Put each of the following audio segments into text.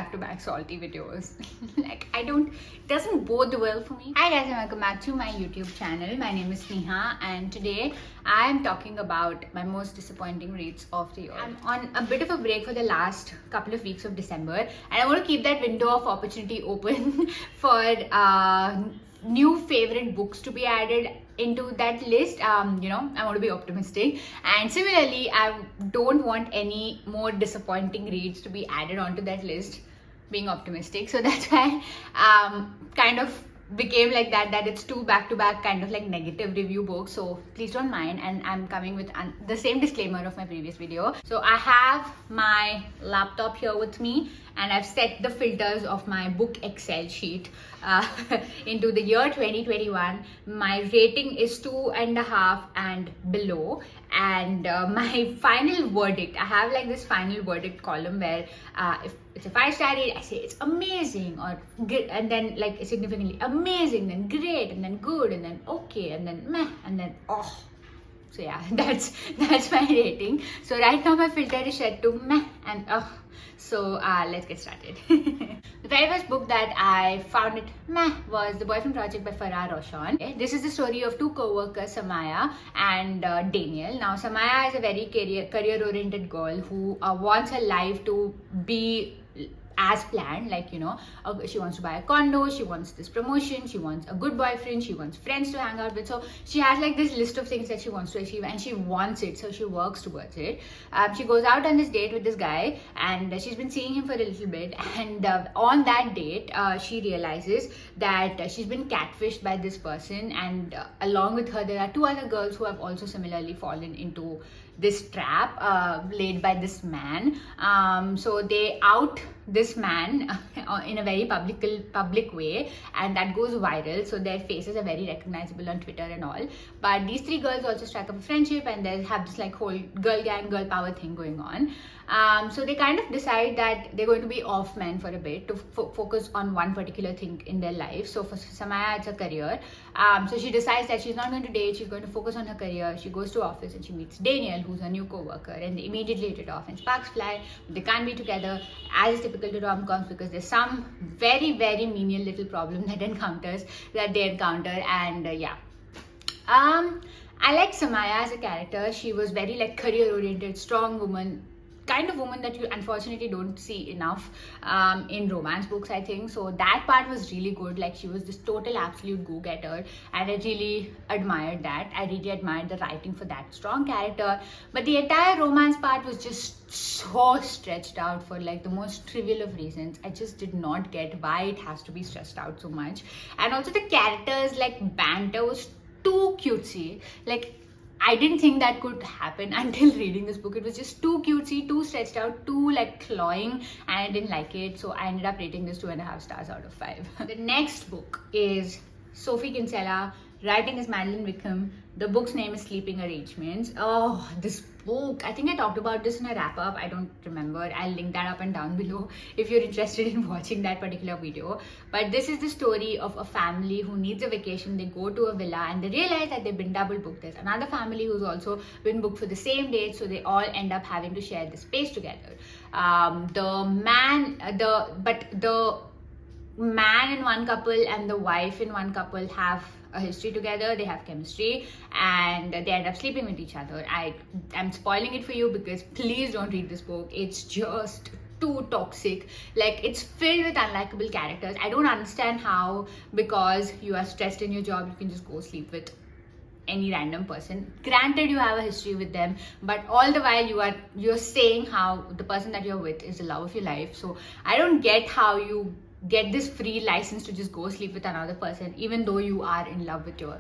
back-to-back salty videos. Like, it doesn't bode well for me. Hi guys, and welcome back to my YouTube channel. My name is Neha, and today I am talking about my most disappointing reads of the year. I'm on a bit of a break for the last couple of weeks of December, and I want to keep that window of opportunity open for new favorite books to be added into that list. I want to be optimistic, and similarly I don't want any more disappointing reads to be added onto that list, being optimistic. So that's why kind of became like that it's two back-to-back kind of like negative review books, so please don't mind. And I'm coming with the same disclaimer of my previous video. So I have my laptop here with me, and I've set the filters of my book Excel sheet into the year 2021. My rating is 2.5 and below, and my final verdict, I have like this final verdict column where if it's a 5-star read, I say it's amazing, or good, and then like significantly amazing, then great, and then good, and then okay, and then meh, and then oh. So yeah, that's my rating. So right now my filter is set to meh and oh. So let's get started. The very first book that I found it meh was The Boyfriend Project by Farah Roshan. Okay? This is the story of two co-workers, Samaya and Daniel. Now Samaya is a very career-oriented girl who wants her life to be as planned, like, she wants to buy a condo, she wants this promotion, she wants a good boyfriend, she wants friends to hang out with. So she has like this list of things that she wants to achieve, and she wants it, so she works towards it. She goes out on this date with this guy, and she's been seeing him for a little bit, and on that date she realizes that she's been catfished by this person, and along with her there are two other girls who have also similarly fallen into this trap laid by this man. So they out this man in a very public way, and that goes viral. So their faces are very recognizable on Twitter and all. But these three girls also strike up a friendship, and they have this like whole girl gang, girl power thing going on. So they kind of decide that they're going to be off men for a bit to focus on one particular thing in their life. So for Samaya, it's a career. So she decides that she's not going to date, she's going to focus on her career. She goes to office and she meets Daniel, who's her new co-worker, and they immediately hit it off and sparks fly. They can't be together, as is typical to rom-coms, because there's some very, very menial little problem that they encounter, and yeah. I like Samaya as a character. She was very like career-oriented, strong woman, kind of woman that you unfortunately don't see enough in romance books, I think. So that part was really good. Like, she was this total absolute go-getter, and I really admired that. I really admired the writing for that strong character. But the entire romance part was just so stretched out for like the most trivial of reasons. I just did not get why it has to be stretched out so much. And also the characters like banter was too cutesy. Like, I didn't think that could happen until reading this book. It was just too cutesy, too stretched out, too like cloying, and I didn't like it. So I ended up rating this 2.5 stars out of 5. The next book is Sophie Kinsella. Writing is Madeline Wickham. The book's name is Sleeping Arrangements. Oh, this book, I think I talked about this in a wrap-up. I don't remember. I'll link that up and down below if you're interested in watching that particular video. But this is the story of a family who needs a vacation. They go to a villa and they realize that they've been double booked. There's another family who's also been booked for the same date, so they all end up having to share the space together. The man in one couple and the wife in one couple have a history together, they have chemistry, and they end up sleeping with each other. I'm spoiling it for you because please don't read this book. It's just too toxic. Like, it's filled with unlikable characters. I don't understand how, because you are stressed in your job, you can just go sleep with any random person. Granted, you have a history with them, but all the while you're saying how the person that you're with is the love of your life. So I don't get how you get this free license to just go sleep with another person, even though you are in love with your,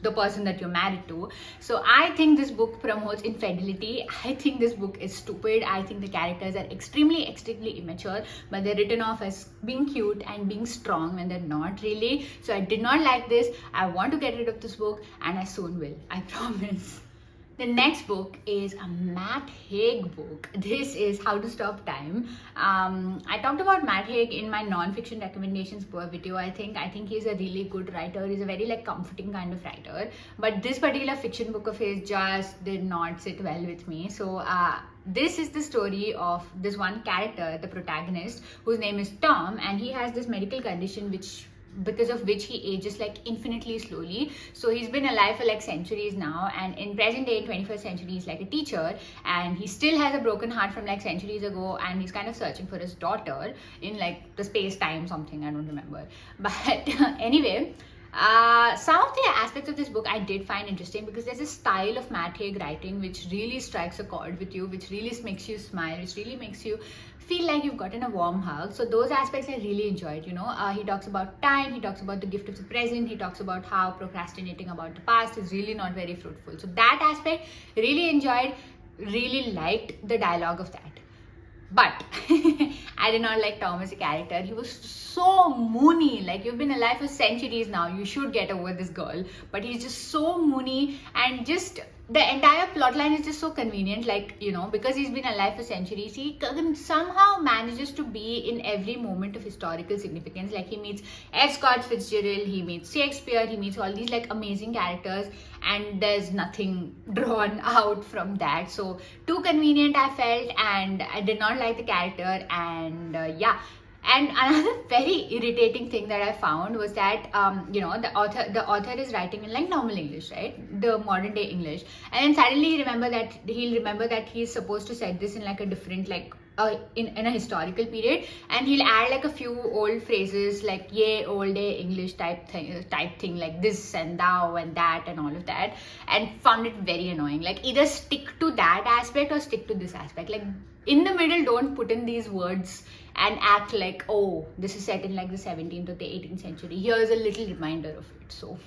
the person that you're married to. So I think this book promotes infidelity. I think this book is stupid. I think the characters are extremely immature, but they're written off as being cute and being strong when they're not really. So I did not like this. I want to get rid of this book, and I soon will. I promise. The next book is a Matt Haig book. This is How to Stop Time. I talked about Matt Haig in my non-fiction recommendations video. I think he's a really good writer. He's a very like comforting kind of writer. But this particular fiction book of his just did not sit well with me. So this is the story of this one character, the protagonist, whose name is Tom, and he has this medical condition because of which he ages like infinitely slowly. So he's been alive for like centuries now, and in present day, in 21st century, he's like a teacher, and he still has a broken heart from like centuries ago, and he's kind of searching for his daughter in like the space time something, I don't remember. But anyway, some of the aspects of this book I did find interesting, because there's a style of Matt Haig writing which really strikes a chord with you, which really makes you smile, which really makes you feel like you've gotten a warm hug. So those aspects I really enjoyed. He talks about time, he talks about the gift of the present, he talks about how procrastinating about the past is really not very fruitful. So that aspect really enjoyed, really liked the dialogue of that. But I did not like Tom as a character. He was so moony. Like, you've been alive for centuries now, you should get over this girl. But he's just so moony, and just the entire plotline is just so convenient. Like, because he's been alive for centuries, he somehow manages to be in every moment of historical significance. Like, he meets F. Scott Fitzgerald, he meets Shakespeare, he meets all these like amazing characters, and there's nothing drawn out from that. So too convenient, I felt, and I did not like the character. And yeah. And another very irritating thing that I found was that the author is writing in like normal English, right, the modern day English, and then suddenly he'll remember that he's supposed to set this in like a different, like in a historical period, and he'll add like a few old phrases like ye old day English type thing, like this and thou and that and all of that, and found it very annoying. Like, either stick to that aspect or stick to this aspect. Like, in the middle, don't put in these words and act like, oh, this is set in like the 17th or the 18th century. Here's a little reminder of it. So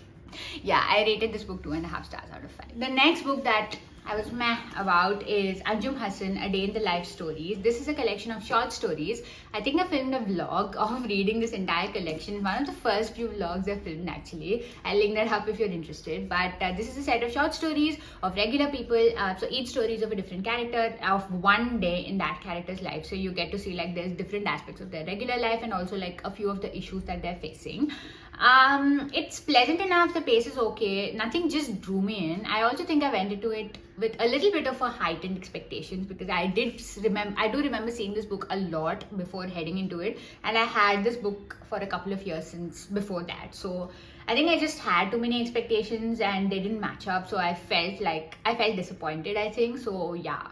yeah, I rated this book 2.5 stars out of 5. The next book that I was meh about is Anjum Hassan, A Day in the Life Stories. This is a collection of short stories. I think I filmed a vlog of reading this entire collection. One of the first few vlogs I filmed, actually. I'll link that up if you're interested. But this is a set of short stories of regular people. So each story is of a different character, of one day in that character's life. So you get to see like there's different aspects of their regular life, and also like a few of the issues that they're facing. It's pleasant enough, the pace is okay, nothing just drew me in. I also think I went into it with a little bit of a heightened expectations, because I do remember seeing this book a lot before heading into it, and I had this book for a couple of years since before that. So I think I just had too many expectations and they didn't match up, so I felt disappointed, I think. So yeah,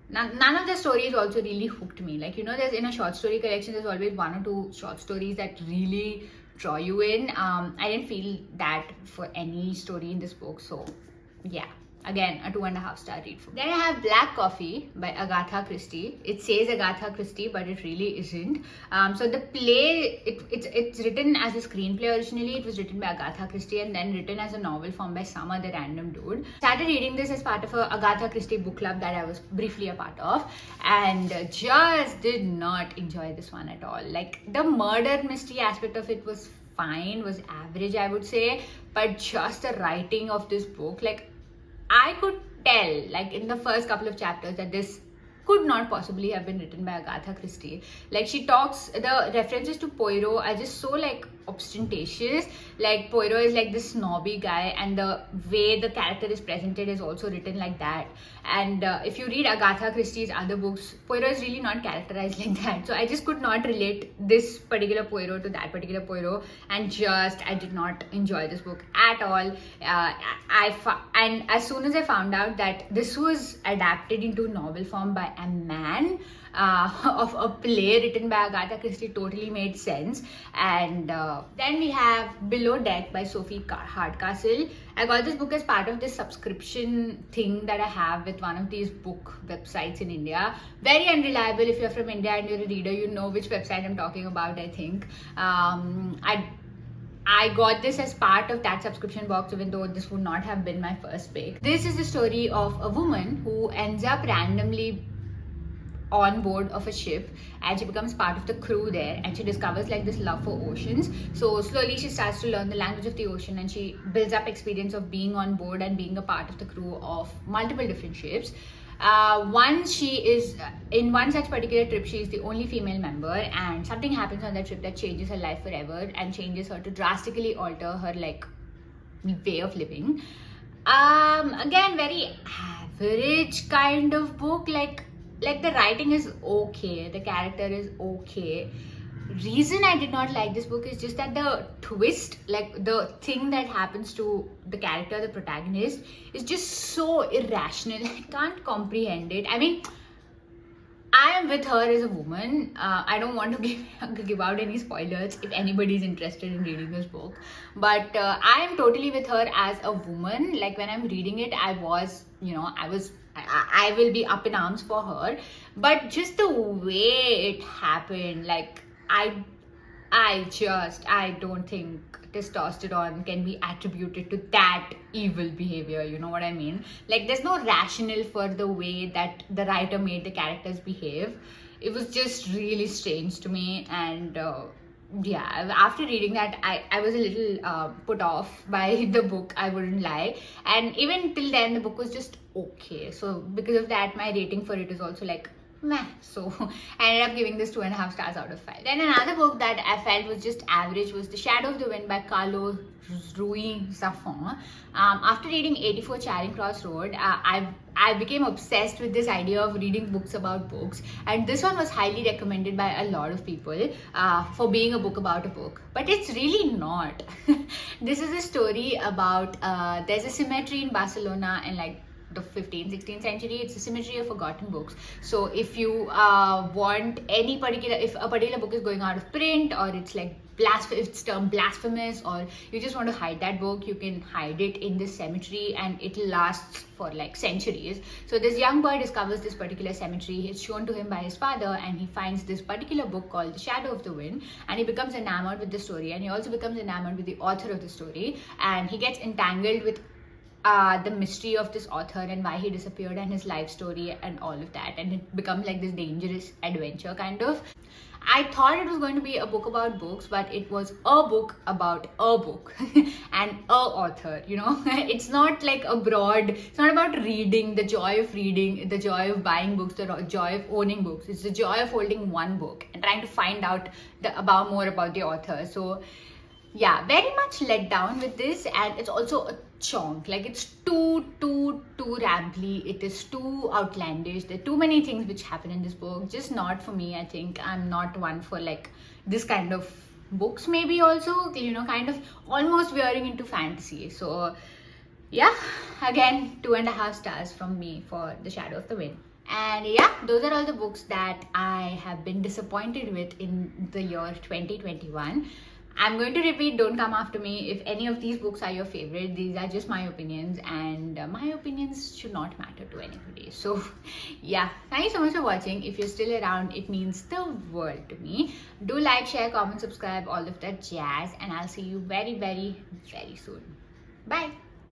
none of the stories also really hooked me. Like, there's in a short story collection, there's always one or two short stories that really draw you in. I didn't feel that for any story in this book. So yeah, again, a 2.5 star read for me. Then I have Black Coffee by Agatha Christie. It says Agatha Christie, but it really isn't. So the play, it's written as a screenplay originally. It was written by Agatha Christie and then written as a novel form by some other random dude. Started reading this as part of a Agatha Christie book club that I was briefly a part of, and just did not enjoy this one at all. Like, the murder mystery aspect of it was fine, was average, I would say, but just the writing of this book, like, I could tell, like, in the first couple of chapters that this could not possibly have been written by Agatha Christie. Like, she talks, the references to Poirot are just so like ostentatious. Like, Poirot is like this snobby guy, and the way the character is presented is also written like that. And if you read Agatha Christie's other books, Poirot is really not characterized like that. So I just could not relate this particular Poirot to that particular Poirot, and I did not enjoy this book at all. And as soon as I found out that this was adapted into novel form by a man of a play written by Agatha Christie, totally made sense. And then we have Below Deck by Sophie Hardcastle. I got this book as part of this subscription thing that I have with one of these book websites in India. Very unreliable. If you're from India and you're a reader, you know which website I'm talking about, I think. I got this as part of that subscription box, even though this would not have been my first pick. This is the story of a woman who ends up randomly on board of a ship, and she becomes part of the crew there, and she discovers like this love for oceans. So slowly she starts to learn the language of the ocean, and she builds up experience of being on board and being a part of the crew of multiple different ships. Once she is in one such particular trip, she is the only female member, and something happens on that trip that changes her life forever and changes her to drastically alter her like way of living. Again, very average kind of book. Like, like the writing is okay, the character is okay. Reason I did not like this book is just that the twist, like the thing that happens to the character, the protagonist, is just so irrational. I can't comprehend it. I mean, I am with her as a woman. I don't want to give out any spoilers if anybody is interested in reading this book. But I am totally with her as a woman. Like when I'm reading it, I was, I will be up in arms for her. But just the way it happened, like I don't think testosterone can be attributed to that evil behavior. You know what I mean? Like, there's no rationale for the way that the writer made the characters behave. It was just really strange to me, and yeah, after reading that, I was a little put off by the book, I wouldn't lie. And even till then, the book was just okay. So because of that, my rating for it is also like meh. So I ended up giving this 2.5 stars out of 5. Then another book that I felt was just average was The Shadow of the Wind by Carlo Ruiz Zafón. After reading 84 Charing Cross Road, I became obsessed with this idea of reading books about books, and this one was highly recommended by a lot of people for being a book about a book, but it's really not. This is a story about there's a cemetery in Barcelona and like the 15th 16th century. It's a cemetery of forgotten books. So if you want any particular, if a particular book is going out of print, or it's like it's termed blasphemous, or you just want to hide that book, you can hide it in this cemetery and it lasts for like centuries. So this young boy discovers this particular cemetery. It's shown to him by his father, and he finds this particular book called The Shadow of the Wind, and he becomes enamored with the story, and he also becomes enamored with the author of the story, and he gets entangled with the mystery of this author and why he disappeared and his life story and all of that, and it becomes like this dangerous adventure kind of. I thought it was going to be a book about books, but it was a book about a book and a author, you know. It's not like a broad, it's not about reading, the joy of buying books, the joy of owning books. It's the joy of holding one book and trying to find out more about the author. So yeah, very much let down with this, and it's also a chonk. Like, it's too rambly, it is too outlandish. There are too many things which happen in this book, just not for me. I think I'm not one for like this kind of books. Maybe also, you know, kind of almost veering into fantasy. So yeah, again, 2.5 stars from me for The Shadow of the Wind. And yeah, those are all the books that I have been disappointed with in the year 2021. I'm going to repeat, don't come after me if any of these books are your favorite. These are just my opinions, and my opinions should not matter to anybody. So yeah, thank you so much for watching. If you're still around, it means the world to me. Do like, share, comment, subscribe, all of that jazz, and I'll see you very, very, very soon. Bye.